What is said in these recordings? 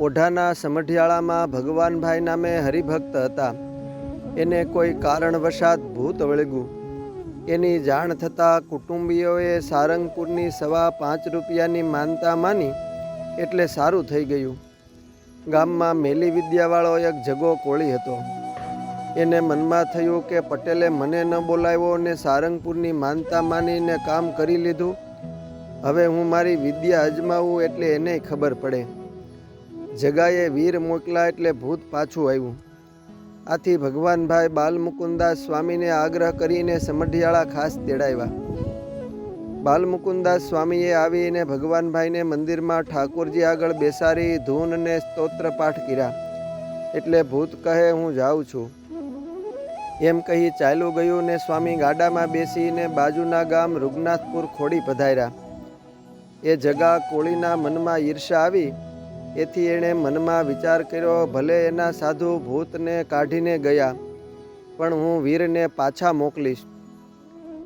ઓઢાના સમઢિયાળામાં ભગવાનભાઈ નામે હરિભક્ત હતા. એને કોઈ કારણવશાત ભૂત વળગ્યું. એની જાણ થતાં કુટુંબીઓએ સારંગપુરની 5.25 રૂપિયાની માનતા માની એટલે સારું થઈ ગયું. ગામમાં મેલી વિદ્યાવાળો એક જગો કોળી હતો. એને મનમાં થયું કે પટેલે મને ન બોલાવ્યો ને સારંગપુરની માનતા માનીને કામ કરી લીધું. હવે હું મારી વિદ્યા અજમાવું એટલે એને ખબર પડે. જગાએ વીર મોકલા એટલે ભૂત પાછું આવ્યું. આથી ભગવાનભાઈ બાલમુકુદાસ સ્વામીને આગ્રહ કરીને સમઢિયાળા ખાસ તેડાવ્યા. બાલમુકુદાસ સ્વામીએ આવીને ભગવાનભાઈને મંદિરમાં ઠાકોરજી આગળ બેસાડી ધૂન અને સ્તોત્ર પાઠ કર્યા. એટલે ભૂત કહે હું જાઉં છું એમ કહી ચાલ્યું ગયું ને સ્વામી ગાડામાં બેસીને બાજુના ગામ રૂગનાથપુર ખોડી પધાર્યા. એ જગા કોળીના મનમાં ઈર્ષા આવી. એથી એણે મનમાં વિચાર કર્યો ભલે એના સાધુ ભૂતને કાઢીને ગયા પણ હું વીરને પાછા મોકલીશ.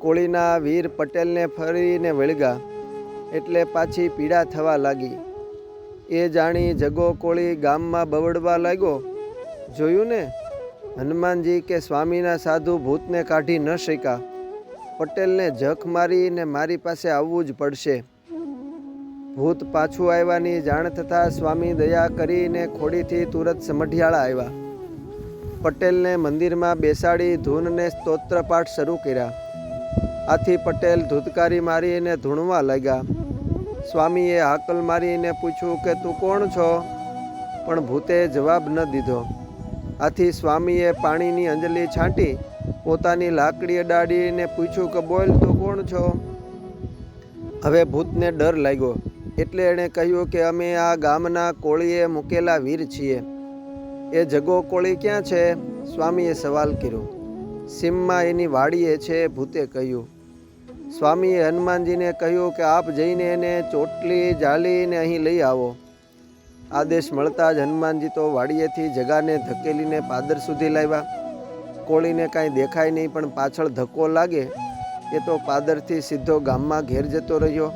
કોળીના વીર પટેલને ફરીને વળગા એટલે પાછી પીડા થવા લાગી. એ જાણી જગો કોળી ગામમાં બવડવા લાગ્યો. જોયું ને, હનુમાનજી કે સ્વામીના સાધુ ભૂતને કાઢી ન શક્યા. પટેલને જખ મારીને મારી પાસે આવવું જ પડશે. ભૂત પાછું આવ્યાની જાણ થતાં સ્વામી દયા કરીને ખોડીથી તુરત સમઢિયાળા આવ્યા. પટેલને મંદિરમાં બેસાડી ધૂનને સ્તોત્ર પાઠ શરૂ કર્યા. આથી પટેલ ધૂતકારી મારીને ધૂણવા લાગ્યા. સ્વામીએ હાકલ મારીને પૂછ્યું કે તું કોણ છો? પણ ભૂતે જવાબ ન દીધો. આથી સ્વામીએ પાણીની અંજલી છાંટી પોતાની લાકડી અડાડીને પૂછ્યું કે બોલ તું કોણ છો? હવે ભૂતને ડર લાગ્યો એટલે એણે કહ્યું કે અમે આ ગામના કોળીએ મૂકેલા વીર છીએ. એ જગો કોળી ક્યાં છે? સ્વામીએ સવાલ કર્યો. સીમમાં એની વાડીએ છે, ભૂતે કહ્યું. સ્વામીએ હનુમાનજીને કહ્યું કે આપ જઈને એને ચોટલી જાળીને અહીં લઈ આવો. આદેશ મળતા જ હનુમાનજી તો વાડીએથી જગાને ધકેલીને પાદર સુધી લાવ્યા. કોળીને કાંઈ દેખાય નહીં પણ પાછળ ધક્કો લાગે એ તો પાદરથી સીધો ગામમાં ઘેર જતો રહ્યો.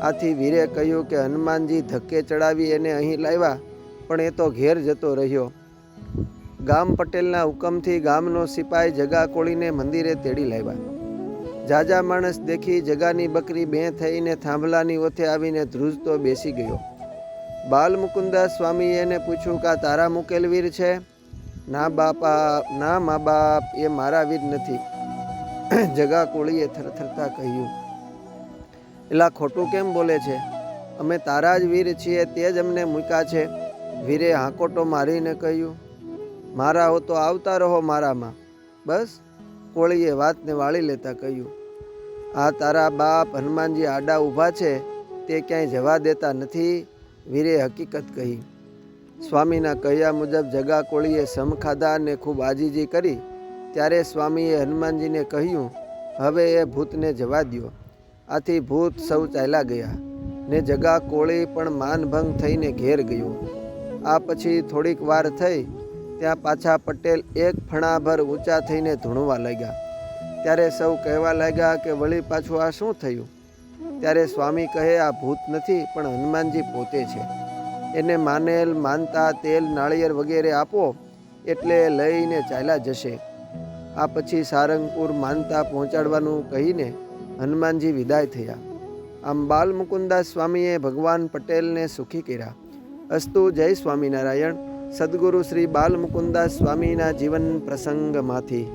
આથી વીરે કહ્યું કે હનુમાનજી ધક્કે ચડાવી એને અહીં લાવ્યા પણ એ તો ઘેર જતો રહ્યો. ગામ પટેલના હુકમથી ગામનો સિપાઈ જગા કોળીને મંદિરે તેડી લાવ્યા. જાજા માણસ દેખી જગાની બકરી બે થઈને થાંભલાની ઓથે આવીને ધ્રુજતો બેસી ગયો. બાલમુકુદાસ સ્વામીએ એને પૂછ્યું કે આ તારા મુકેલ વીર છે? ના બાપા, ના મા બાપ, એ મારા વીર નથી. જગા કોળીએ થરથરતા કહ્યું. એલા ખોટું કેમ બોલે છે? અમે તારા જ વીર છીએ, તે જ અમને મૂક્યા છે. વીરે હાંકોટો મારીને કહ્યું. મારા હો તો આવતા રહો મારામાં. બસ, કોળીએ વાતને વાળી લેતા કહ્યું. આ તારા બાપ હનુમાનજી આડા ઊભા છે, તે ક્યાંય જવા દેતા નથી. વીરે હકીકત કહી. સ્વામીના કહ્યા મુજબ જગા કોળીએ સમ ખાધા અને ખૂબ આજીજી કરી. ત્યારે સ્વામીએ હનુમાનજીને કહ્યું હવે એ ભૂતને જવા દ્યો. આથી ભૂત સૌ ચાલ્યા ગયા ને જગા કોળી પણ માનભંગ થઈને ઘેર ગયો. આ પછી થોડીક વાર થઈ ત્યાં પાછા પટેલ એક ફણાભર ઊંચા થઈને ધૂણવા લાગ્યા. ત્યારે સૌ કહેવા લાગ્યા કે વળી પાછું આ શું થયું? ત્યારે સ્વામી કહે આ ભૂત નથી પણ હનુમાનજી પોતે છે. એને માનેલ માનતા તેલ નાળિયેર વગેરે આપો એટલે લઈને ચાલ્યા જશે. આ પછી સારંગપુર માનતા પહોંચાડવાનું કહીને હનુમાનજી વિદાય થયા. આમ બાલમુકુદાસ સ્વામીએ ભગવાન પટેલને સુખી કર્યા. અસ્તુ. જય સ્વામિનારાયણ. સદગુરુ શ્રી બાલમુકુદાસ સ્વામીના જીવન પ્રસંગમાંથી.